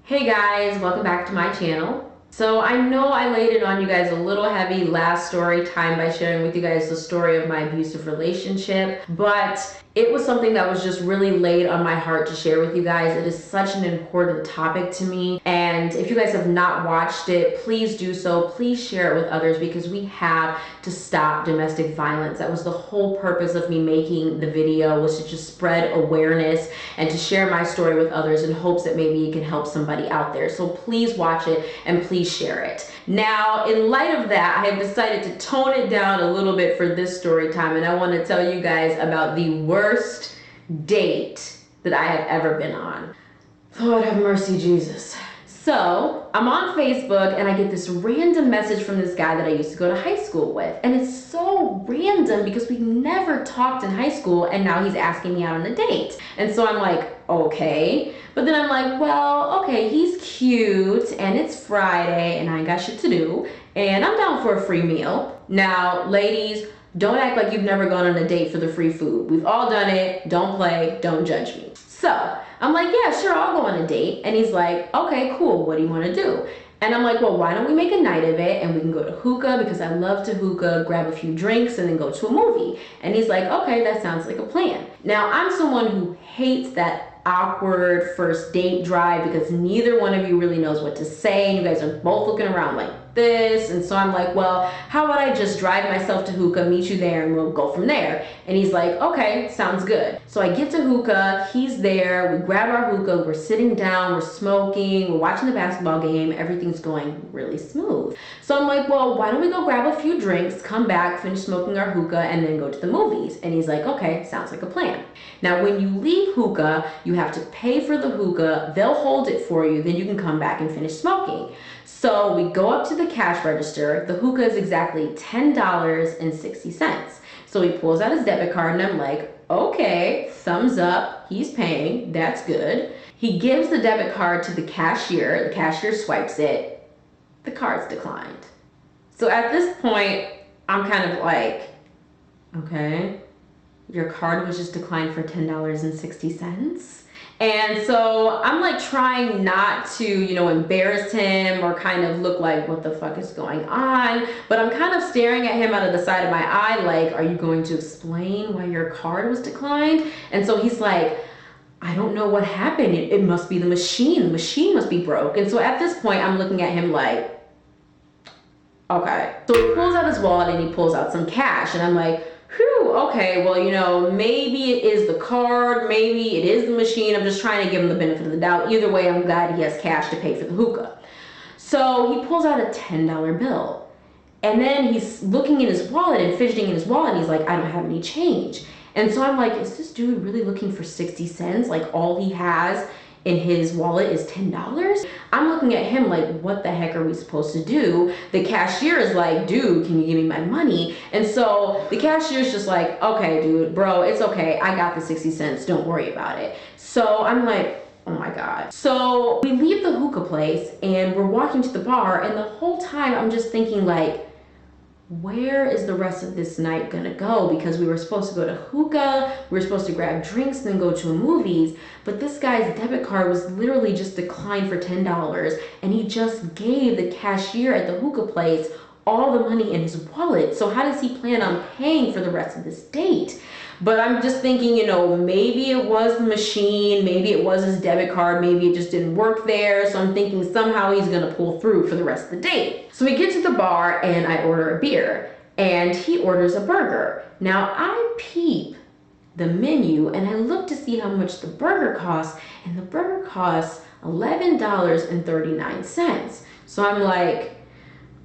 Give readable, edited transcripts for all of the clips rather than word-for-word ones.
Hey guys, welcome back to my channel. So I know I laid it on you guys a little heavy last story time by sharing with you guys the story of my abusive relationship, but it was something that was just really laid on my heart to share with you guys. It is such an important topic to me, and if you guys have not watched it, please do so. Please share it with others because we have to stop domestic violence. That was the whole purpose of me making the video, was to just spread awareness and to share my story with others in hopes that maybe it can help somebody out there. So please watch it and please share it. Now, in light of that, I have decided to tone it down a little bit for this story time, and I want to tell you guys about the worst date that I have ever been on. Lord have mercy, Jesus. So I'm on Facebook and I get this random message from this guy that I used to go to high school with. And it's so random because we never talked in high school, and now he's asking me out on a date. And so I'm like, okay. But then I'm like, well, okay, he's cute and it's Friday and I ain't got shit to do and I'm down for a free meal. Now, ladies, don't act like you've never gone on a date for the free food. We've all done it. Don't play. Don't judge me. So I'm like, yeah, sure, I'll go on a date. And he's like, okay, cool. What do you want to do? And I'm like, well, why don't we make a night of it and we can go to hookah because I love to hookah, grab a few drinks and then go to a movie. And he's like, okay, that sounds like a plan. Now, I'm someone who hates that awkward first date drive because neither one of you really knows what to say and you guys are both looking around like this. And so I'm like, well, how about I just drive myself to hookah, meet you there, and we'll go from there. And he's like, okay, sounds good. So I get to hookah, he's there, we grab our hookah, we're sitting down, we're smoking, we're watching the basketball game, everything's going really smooth. So I'm like, well, why don't we go grab a few drinks, come back, finish smoking our hookah, and then go to the movies. And he's like, okay, sounds like a plan. Now, when you leave hookah, you have to pay for the hookah, they'll hold it for you, then you can come back and finish smoking. So we go up to the cash register. The hookah is exactly $10.60. So he pulls out his debit card and I'm like, okay, thumbs up, he's paying, that's good. He gives the debit card to the cashier swipes it, the card's declined. So at this point, I'm kind of like, okay, your card was just declined for $10.60. And so I'm like trying not to, embarrass him or kind of look like what the fuck is going on. But I'm kind of staring at him out of the side of my eye like, are you going to explain why your card was declined? And so he's like, I don't know what happened. It must be the machine. The machine must be broke. And so at this point, I'm looking at him like, okay. So he pulls out his wallet and he pulls out some cash. And I'm like, whew, okay, well, maybe it is the card, maybe it is the machine. I'm just trying to give him the benefit of the doubt. Either way, I'm glad he has cash to pay for the hookah. So he pulls out a $10 bill. And then he's looking in his wallet and fidgeting in his wallet. And he's like, I don't have any change. And so I'm like, is this dude really looking for 60 cents? Like all he has in his wallet is $10? I'm looking at him like, what the heck are we supposed to do? The cashier is like, dude, can you give me my money? And so the cashier's just like, okay, dude, bro, it's okay. I got the 60 cents. Don't worry about it. So I'm like, oh my God. So we leave the hookah place and we're walking to the bar, and the whole time I'm just thinking like, where is the rest of this night gonna go? Because we were supposed to go to hookah, we were supposed to grab drinks, then go to movies, but this guy's debit card was literally just declined for $10, and he just gave the cashier at the hookah place all the money in his wallet. So how does he plan on paying for the rest of this date? But I'm just thinking, maybe it was the machine, maybe it was his debit card, maybe it just didn't work there. So I'm thinking somehow he's gonna pull through for the rest of the date. So we get to the bar and I order a beer and he orders a burger. Now I peep the menu and I look to see how much the burger costs, and the burger costs $11.39. So I'm like,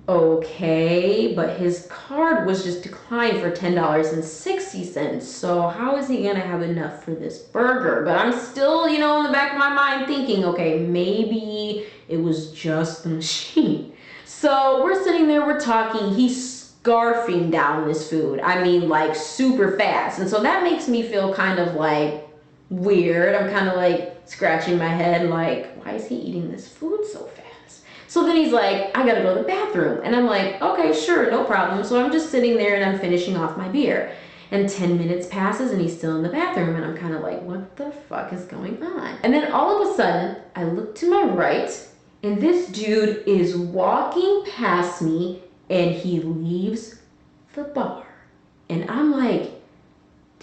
okay, but his card was just declined for $10.60. So how is he gonna have enough for this burger? But I'm still, in the back of my mind thinking, okay, maybe it was just the machine. So we're sitting there, we're talking, he's scarfing down this food. I mean, like super fast. And so that makes me feel kind of like weird. I'm kind of like scratching my head like, why is he eating this food so fast? So then he's like, I gotta go to the bathroom. And I'm like, okay, sure, no problem. So I'm just sitting there and I'm finishing off my beer. And 10 minutes passes and he's still in the bathroom. And I'm kind of like, what the fuck is going on? And then all of a sudden, I look to my right and this dude is walking past me and he leaves the bar. And I'm like,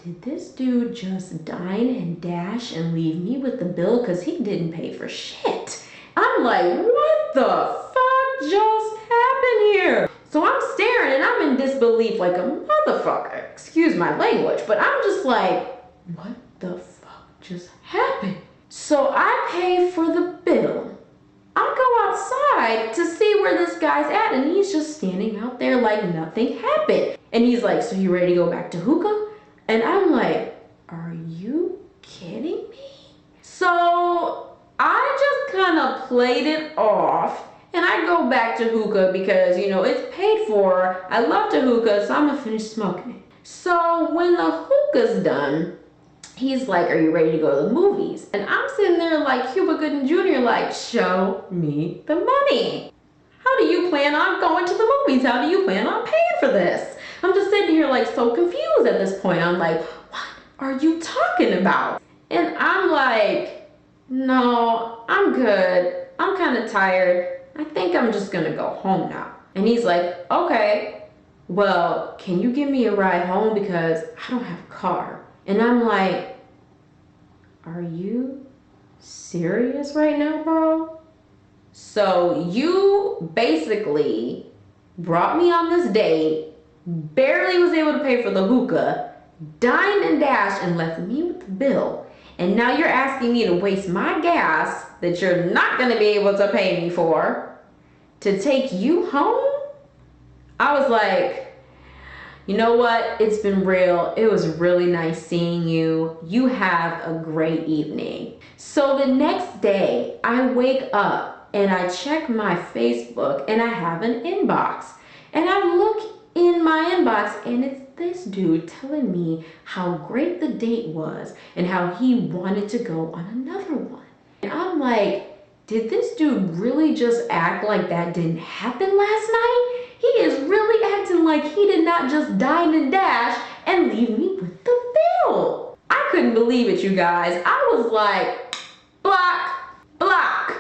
did this dude just dine and dash and leave me with the bill? Because he didn't pay for shit. I'm like, what the fuck just happened here? So I'm staring and I'm in disbelief like a motherfucker. Excuse my language, but I'm just like, what the fuck just happened? So I pay for the bill. I go outside to see where this guy's at and he's just standing out there like nothing happened. And he's like, so you ready to go back to hookah? And I'm like, are you kidding me? So I just kind of played it off and I go back to hookah because, you know, it's paid for. I love to hookah, so I'm gonna finish smoking it. So when the hookah's done, he's like, are you ready to go to the movies? And I'm sitting there like Cuba Gooding Jr. like, show me the money. How do you plan on going to the movies? How do you plan on paying for this? I'm just sitting here like so confused at this point. I'm like, what are you talking about? And I'm like, no, I'm good. I'm kind of tired. I think I'm just gonna go home now. And he's like, okay, well, can you give me a ride home because I don't have a car? And I'm like, are you serious right now, bro? So you basically brought me on this date, barely was able to pay for the hookah, dined and dashed and left me with the bill. And now you're asking me to waste my gas that you're not going to be able to pay me for to take you home? I was like, you know what? It's been real. It was really nice seeing you. You have a great evening. So the next day, I wake up and I check my Facebook and I have an inbox. And I look in my inbox and it's this dude telling me how great the date was and how he wanted to go on another one. And I'm like, did this dude really just act like that didn't happen last night? He is really acting like he did not just dine and dash and leave me with the bill. I couldn't believe it, you guys. I was like, block, block.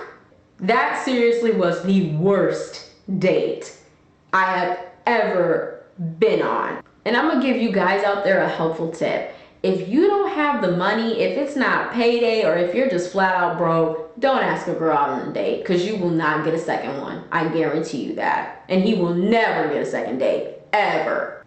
That seriously was the worst date I have ever been on. And I'm gonna give you guys out there a helpful tip. If you don't have the money, if it's not payday, or if you're just flat out broke, don't ask a girl out on a date because you will not get a second one. I guarantee you that. And he will never get a second date. Ever.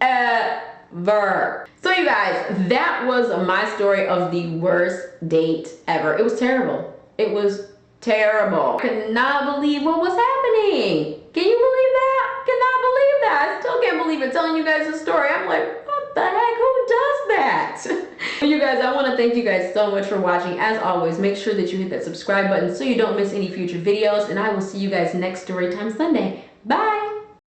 Ever. So you guys, that was my story of the worst date ever. It was terrible. It was terrible. I could not believe what was happening. Can you believe that? Cannot believe that. I still can't believe it. Telling you guys the story. I'm like, what the heck? Who does that? You guys, I want to thank you guys so much for watching. As always, make sure that you hit that subscribe button so you don't miss any future videos. And I will see you guys next Storytime Sunday. Bye.